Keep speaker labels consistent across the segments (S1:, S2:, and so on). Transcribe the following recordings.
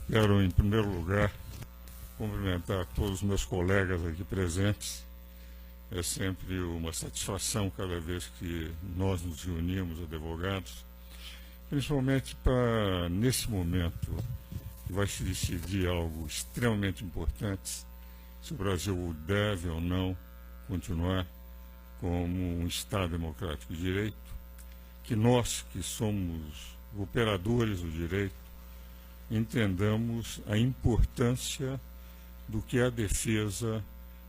S1: Quero, em primeiro lugar, cumprimentar todos os meus colegas aqui presentes. É sempre uma satisfação cada vez que nós nos reunimos, advogados, principalmente para, nesse momento, que vai se decidir algo extremamente importante, se o Brasil deve ou não continuar como um Estado democrático de direito, que nós, que somos operadores do direito, entendamos a importância do que é a defesa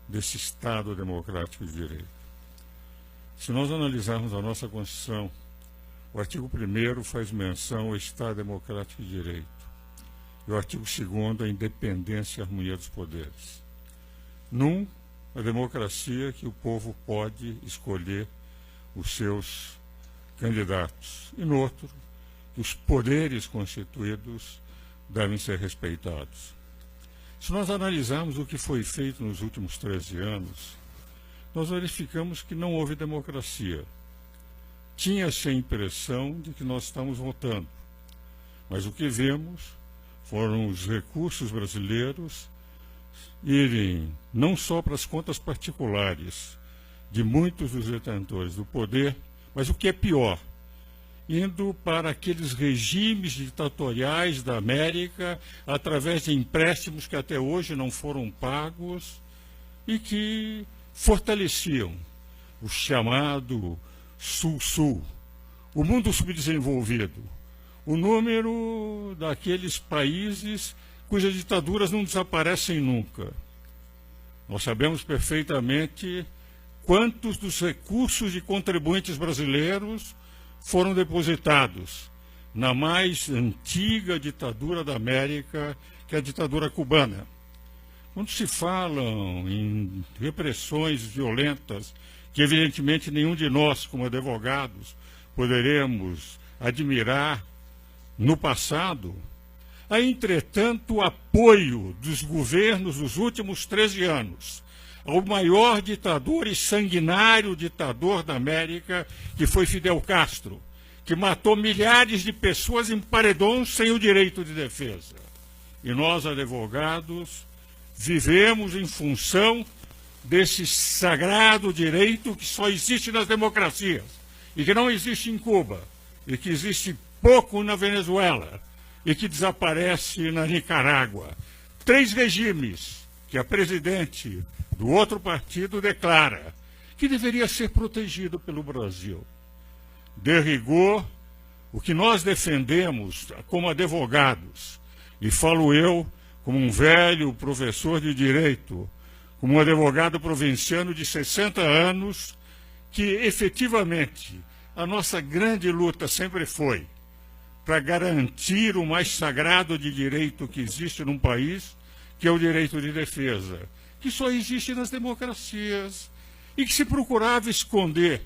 S1: desse Estado democrático de direito. Se nós analisarmos a nossa Constituição, o artigo 1º faz menção ao Estado democrático de direito, e o artigo 2º a independência e harmonia dos poderes. A democracia que o povo pode escolher os seus candidatos, e no outro, que os poderes constituídos devem ser respeitados. Se nós analisarmos o que foi feito nos últimos 13 anos, nós verificamos que não houve democracia. Tinha-se a impressão de que nós estamos votando, mas o que vemos foram os recursos brasileiros irem não só para as contas particulares de muitos dos detentores do poder, mas o que é pior, indo para aqueles regimes ditatoriais da América, através de empréstimos que até hoje não foram pagos e que fortaleciam o chamado Sul-Sul, o mundo subdesenvolvido, o número daqueles países cujas ditaduras não desaparecem nunca. Nós sabemos perfeitamente quantos dos recursos de contribuintes brasileiros foram depositados na mais antiga ditadura da América, que é a ditadura cubana. Quando se falam em repressões violentas, que evidentemente nenhum de nós, como advogados, poderemos admirar no passado, há, entretanto, o apoio dos governos dos últimos 13 anos ao maior ditador e sanguinário ditador da América, que foi Fidel Castro, que matou milhares de pessoas em paredões sem o direito de defesa. E nós, advogados, vivemos em função desse sagrado direito que só existe nas democracias, e que não existe em Cuba, e que existe pouco na Venezuela, e que desaparece na Nicarágua. 3 regimes que a presidente do outro partido declara que deveria ser protegido pelo Brasil. De rigor, o que nós defendemos como advogados, e falo eu como um velho professor de direito, como um advogado provinciano de 60 anos, que efetivamente a nossa grande luta sempre foi para garantir o mais sagrado de direito que existe num país, que é o direito de defesa, que só existe nas democracias, e que se procurava esconder,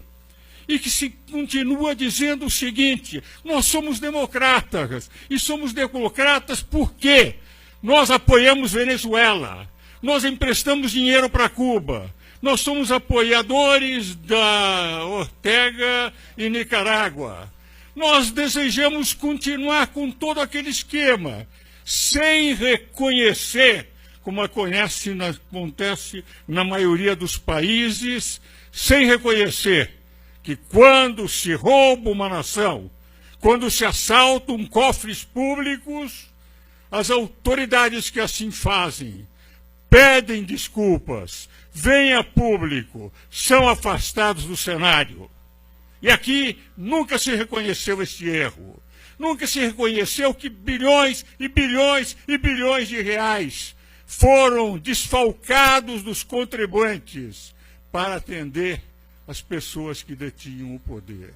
S1: e que se continua dizendo o seguinte: nós somos democratas, e somos democratas porque nós apoiamos Venezuela, nós emprestamos dinheiro para Cuba, nós somos apoiadores da Ortega e Nicarágua. Nós desejamos continuar com todo aquele esquema, sem reconhecer, como acontece na maioria dos países, sem reconhecer que quando se rouba uma nação, quando se assaltam cofres públicos, as autoridades que assim fazem pedem desculpas, vêm a público, são afastados do cenário. E aqui nunca se reconheceu este erro. Nunca se reconheceu que bilhões e bilhões e bilhões de reais foram desfalcados dos contribuintes para atender as pessoas que detinham o poder.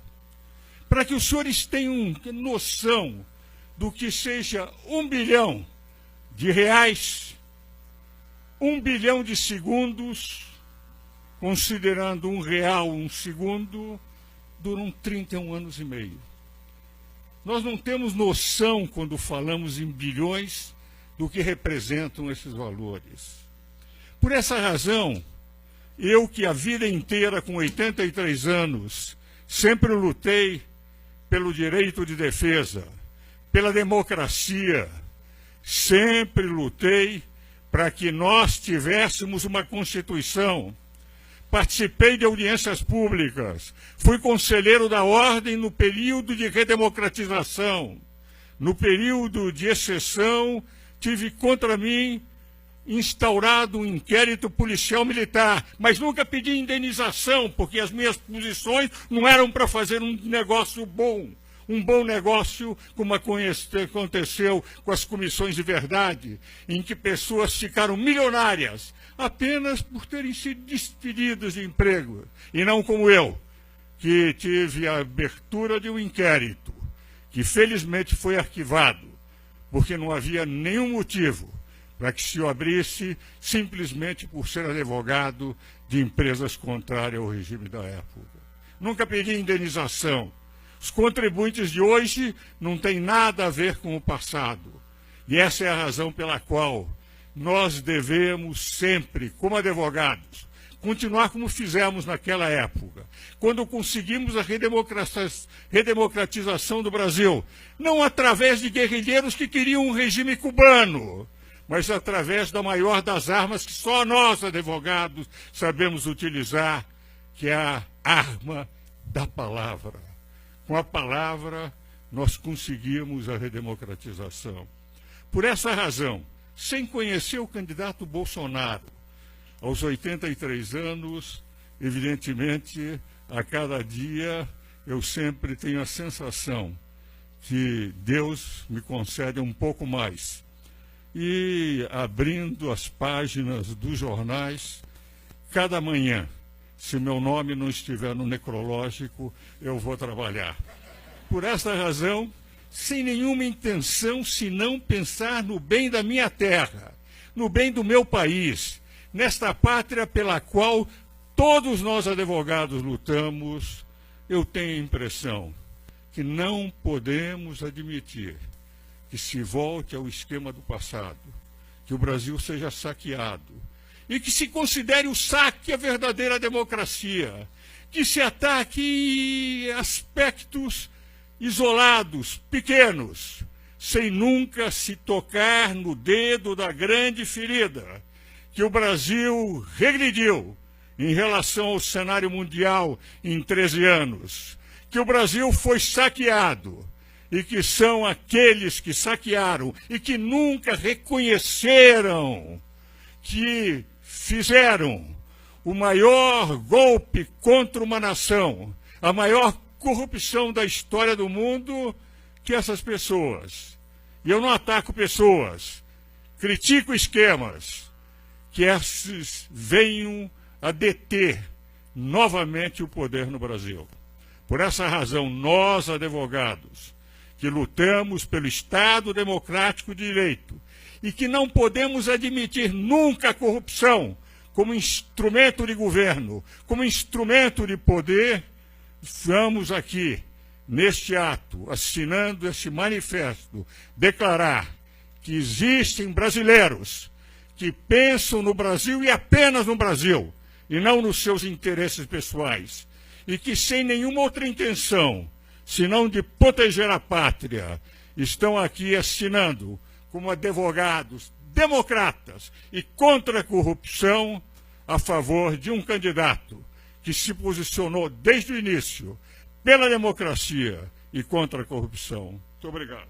S1: Para que os senhores tenham noção do que seja 1 bilhão de reais, 1 bilhão de segundos, considerando R$1 um segundo, duram 31 anos e meio. Nós não temos noção, quando falamos em bilhões, do que representam esses valores. Por essa razão, eu que a vida inteira, com 83 anos, sempre lutei pelo direito de defesa, pela democracia, sempre lutei para que nós tivéssemos uma Constituição. Participei de audiências públicas, fui conselheiro da Ordem no período de redemocratização. No período de exceção, tive contra mim instaurado um inquérito policial militar, mas nunca pedi indenização, porque as minhas posições não eram para fazer um negócio bom. Um bom negócio, como aconteceu com as comissões de verdade, em que pessoas ficaram milionárias apenas por terem sido despedidas de emprego, e não como eu, que tive a abertura de um inquérito, que felizmente foi arquivado, porque não havia nenhum motivo para que se o abrisse simplesmente por ser advogado de empresas contrárias ao regime da época. Nunca pedi indenização. Os contribuintes de hoje não têm nada a ver com o passado. E essa é a razão pela qual nós devemos sempre, como advogados, continuar como fizemos naquela época, quando conseguimos a redemocratização do Brasil, não através de guerrilheiros que queriam um regime cubano, mas através da maior das armas que só nós, advogados, sabemos utilizar, que é a arma da palavra. Com a palavra, nós conseguimos a redemocratização. Por essa razão, sem conhecer o candidato Bolsonaro, aos 83 anos, evidentemente, a cada dia, eu sempre tenho a sensação que Deus me concede um pouco mais. E abrindo as páginas dos jornais, cada manhã, se meu nome não estiver no necrológico, eu vou trabalhar. Por essa razão, sem nenhuma intenção senão pensar no bem da minha terra, no bem do meu país, nesta pátria pela qual todos nós advogados lutamos, eu tenho a impressão que não podemos admitir que se volte ao esquema do passado, que o Brasil seja saqueado, e que se considere o saque a verdadeira democracia, que se ataque aspectos isolados, pequenos, sem nunca se tocar no dedo da grande ferida, que o Brasil regrediu em relação ao cenário mundial em 13 anos, que o Brasil foi saqueado, e que são aqueles que saquearam e que nunca reconheceram que fizeram o maior golpe contra uma nação, a maior corrupção da história do mundo, que essas pessoas. E eu não ataco pessoas, critico esquemas, que esses venham a deter novamente o poder no Brasil. Por essa razão, nós, advogados, que lutamos pelo Estado democrático de direito e que não podemos admitir nunca a corrupção como instrumento de governo, como instrumento de poder, vamos aqui, neste ato, assinando este manifesto, declarar que existem brasileiros que pensam no Brasil e apenas no Brasil, e não nos seus interesses pessoais, e que sem nenhuma outra intenção, senão de proteger a pátria, estão aqui assinando como advogados democratas e contra a corrupção a favor de um candidato que se posicionou desde o início pela democracia e contra a corrupção. Muito obrigado.